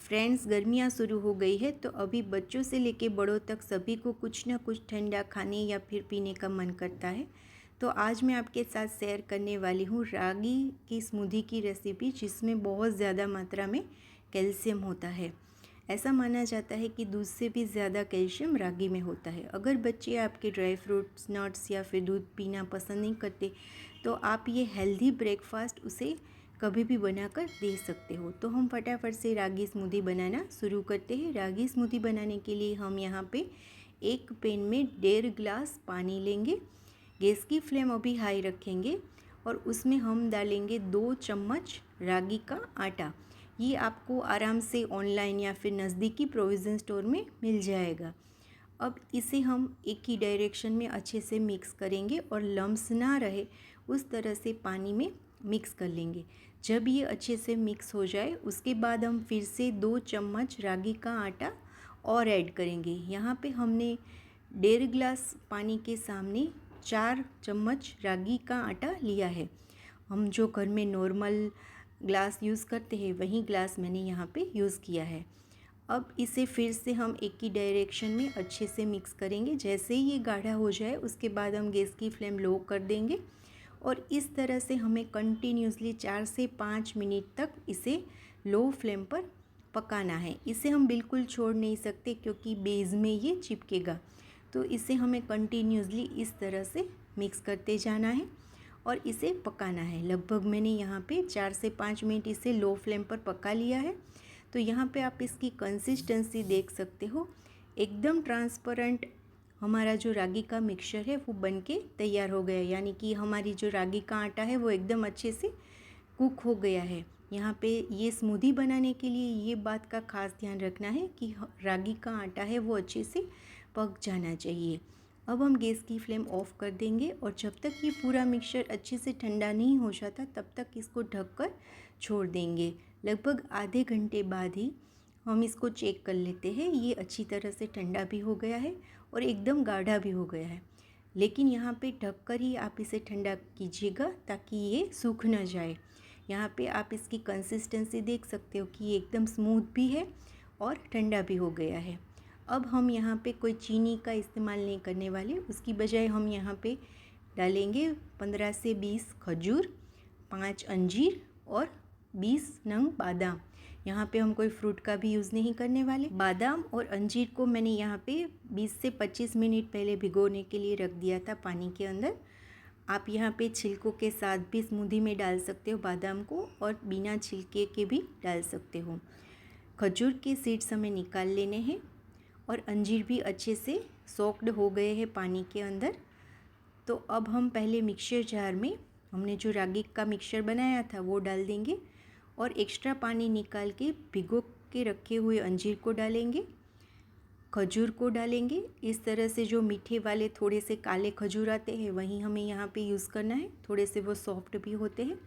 Friends, गर्मियाँ शुरू हो गई है तो अभी बच्चों से लेके बड़ों तक सभी को कुछ ना कुछ ठंडा खाने या फिर पीने का मन करता है। तो आज मैं आपके साथ शेयर करने वाली हूँ रागी की स्मूदी की रेसिपी, जिसमें बहुत ज़्यादा मात्रा में कैल्शियम होता है। ऐसा माना जाता है कि दूध से भी ज़्यादा कैल्शियम रागी में होता है। अगर बच्चे आपके ड्राई फ्रूट्स, नट्स या फिर दूध पीना पसंद नहीं करते तो आप ये हेल्दी ब्रेकफास्ट उसे कभी भी बनाकर दे सकते हो। तो हम फटाफट से रागी स्मूदी बनाना शुरू करते हैं। रागी स्मूदी बनाने के लिए हम यहाँ पे एक पैन में 1.5 गिलास पानी लेंगे। गैस की फ्लेम अभी हाई रखेंगे और उसमें हम डालेंगे 2 चम्मच रागी का आटा। ये आपको आराम से ऑनलाइन या फिर नज़दीकी प्रोविज़न स्टोर में मिल जाएगा। अब इसे हम एक ही डायरेक्शन में अच्छे से मिक्स करेंगे और लम्स ना रहे उस तरह से पानी में मिक्स कर लेंगे। जब ये अच्छे से मिक्स हो जाए उसके बाद हम फिर से 2 चम्मच रागी का आटा और ऐड करेंगे। यहाँ पे हमने 1.5 गिलास पानी के सामने 4 चम्मच रागी का आटा लिया है। हम जो घर में नॉर्मल ग्लास यूज़ करते हैं वही ग्लास मैंने यहाँ पे यूज़ किया है। अब इसे फिर से हम एक ही डायरेक्शन में अच्छे से मिक्स करेंगे। जैसे ही ये गाढ़ा हो जाए उसके बाद हम गैस की फ्लेम लो कर देंगे और इस तरह से हमें कंटिन्यूसली 4 से 5 मिनट तक इसे लो फ्लेम पर पकाना है। इसे हम बिल्कुल छोड़ नहीं सकते क्योंकि बेस में ये चिपकेगा। तो इसे हमें कंटिन्यूसली इस तरह से मिक्स करते जाना है और इसे पकाना है। लगभग मैंने यहाँ पे 4 से 5 मिनट इसे लो फ्लेम पर पका लिया है। तो यहाँ पे आप इसकी कंसिस्टेंसी देख सकते हो, एकदम ट्रांसपेरेंट हमारा जो रागी का मिक्सचर है वो बनके तैयार हो गया है। यानी कि हमारी जो रागी का आटा है वो एकदम अच्छे से कुक हो गया है। यहाँ पे ये स्मूदी बनाने के लिए ये बात का खास ध्यान रखना है कि रागी का आटा है वो अच्छे से पक जाना चाहिए। अब हम गैस की फ्लेम ऑफ कर देंगे और जब तक ये पूरा मिक्सचर अच्छे से ठंडा नहीं हो जाता तब तक इसको ढककर छोड़ देंगे। लगभग आधे घंटे बाद ही हम इसको चेक कर लेते हैं। ये अच्छी तरह से ठंडा भी हो गया है और एकदम गाढ़ा भी हो गया है। लेकिन यहाँ पे ढककर ही आप इसे ठंडा कीजिएगा ताकि ये सूख न जाए। यहाँ पे आप इसकी कंसिस्टेंसी देख सकते हो कि ये एकदम स्मूथ भी है और ठंडा भी हो गया है। अब हम यहाँ पे कोई चीनी का इस्तेमाल नहीं करने वाले, उसकी बजाय हम यहाँ पे डालेंगे 15 से 20 खजूर, 5 अंजीर और 20 नंग बादाम। यहाँ पे हम कोई फ्रूट का भी यूज़ नहीं करने वाले। बादाम और अंजीर को मैंने यहाँ पे 20 से 25 मिनट पहले भिगोने के लिए रख दिया था पानी के अंदर। आप यहाँ पे छिलकों के साथ भी स्मूदी में डाल सकते हो बादाम को, और बिना छिलके के भी डाल सकते हो। खजूर के सीड्स हमें निकाल लेने हैं और अंजीर भी अच्छे से सोक्ड हो गए हैं पानी के अंदर। तो अब हम पहले मिक्सचर जार में हमने जो रागी का मिक्सचर बनाया था वो डाल देंगे और एक्स्ट्रा पानी निकाल के भिगो के रखे हुए अंजीर को डालेंगे, खजूर को डालेंगे। इस तरह से जो मीठे वाले थोड़े से काले खजूर आते हैं वही हमें यहाँ पे यूज़ करना है, थोड़े से वो सॉफ्ट भी होते हैं।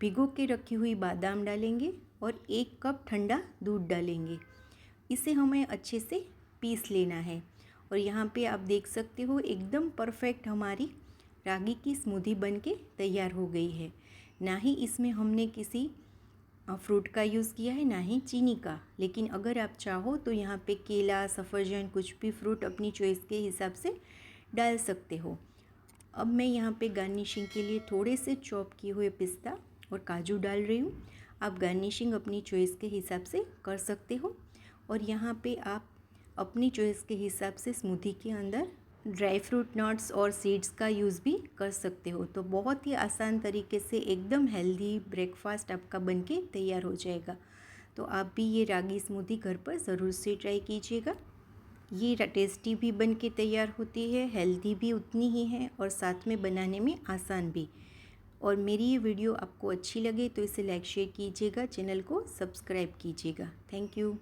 भिगो के रखी हुई बादाम डालेंगे और 1 कप ठंडा दूध डालेंगे। इसे हमें अच्छे से पीस लेना है और यहाँ पे आप देख सकते हो एकदम परफेक्ट हमारी रागी की स्मूदी बनके तैयार हो गई है। ना ही इसमें हमने किसी फ्रूट का यूज़ किया है, ना ही चीनी का। लेकिन अगर आप चाहो तो यहाँ पे केला, सफ़रजन, कुछ भी फ्रूट अपनी चॉइस के हिसाब से डाल सकते हो। अब मैं यहाँ पे गार्निशिंग के लिए थोड़े से चॉप किए हुए पिस्ता और काजू डाल रही हूँ। आप गार्निशिंग अपनी चॉइस के हिसाब से कर सकते हो और यहाँ पे आप अपनी चॉइस के हिसाब से स्मूदी के अंदर ड्राई फ्रूट, नट्स और सीड्स का यूज़ भी कर सकते हो। तो बहुत ही आसान तरीके से एकदम हेल्दी ब्रेकफास्ट आपका बनके तैयार हो जाएगा। तो आप भी ये रागी स्मूदी घर पर ज़रूर से ट्राई कीजिएगा। ये टेस्टी भी बनके तैयार होती है, हेल्दी भी उतनी ही है और साथ में बनाने में आसान भी। और मेरी ये वीडियो आपको अच्छी लगे तो इसे लाइक शेयर कीजिएगा, चैनल को सब्सक्राइब कीजिएगा। Thank you.